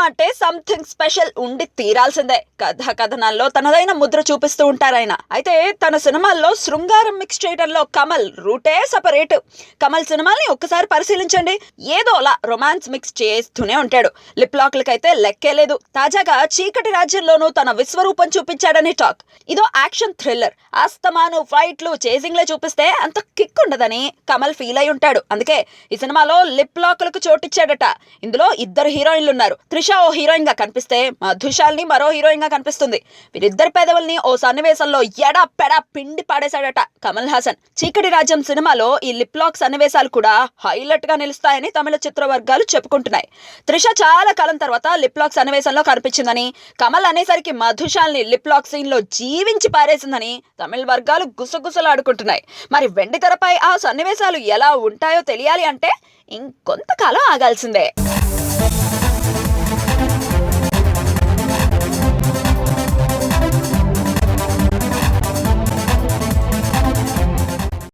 Cinema అంటే something special ఉండి తీరాల్సిందే. కథనాల్లో తనదైన ముద్ర చూపిస్తూ ఉంటారాయన. అయితే తన సినిమాల్లో శృంగారం మిక్స్ చేయడంలో కమల్ రూటే సపరేట్. కమల్ సినిమాల్ని ఒక్కసారి పరిశీలించండి, ఏదోలా రొమాన్స్ మిక్స్ చేస్తూనే ఉంటాడు. లిప్ లాక్లకైతే లెక్కే లేదు. తాజాగా చీకటి రాజ్యంలోనూ తన విశ్వరూపం చూపించాడని టాక్. ఇదో యాక్షన్ థ్రిల్లర్. అస్తమాను ఫైట్లు చేజింగ్లే చూపిస్తే అంత కిక్ ఉండదని కమల్ ఫీల్ అయి ఉంటాడు. అందుకే ఈ సినిమాలో లిప్ లాక్లకు చోటిచ్చాడట. ఇందులో ఇద్దరు హీరోయిన్లు ఉన్నారు. త్రిష ఓ హీరోయిన్ గా కనిపిస్తే మధుశాలిని మరో హీరోయిన్ గా కనిపిస్తుంది. వీరిద్దరి పెదవుల్ని ఓ సన్నివేశంలో ఎడా పెడా పిండి పాడేశాడట కమల్ హాసన్. చీకటి రాజ్యం సినిమాలో ఈ లిప్ లాక్ సన్నివేశాలు కూడా హైలైట్ గా నిలుస్తాయని తమిళ చిత్ర వర్గాలు చెప్పుకుంటున్నాయి. త్రిష చాలా కాలం తర్వాత లిప్ లాక్ సన్నివేశంలో కనిపించిందని, కమల్ అనేసరికి మధుశాలిని లిప్ లాక్ సీన్ లో జీవించి పారేసిందని తమిళ వర్గాలు గుసగుసలాడుకుంటున్నాయి. మరి వెండి తెరపై ఆ సన్నివేశాలు ఎలా ఉంటాయో తెలియాలి అంటే ఇంకొంతకాలం ఆగాల్సిందే.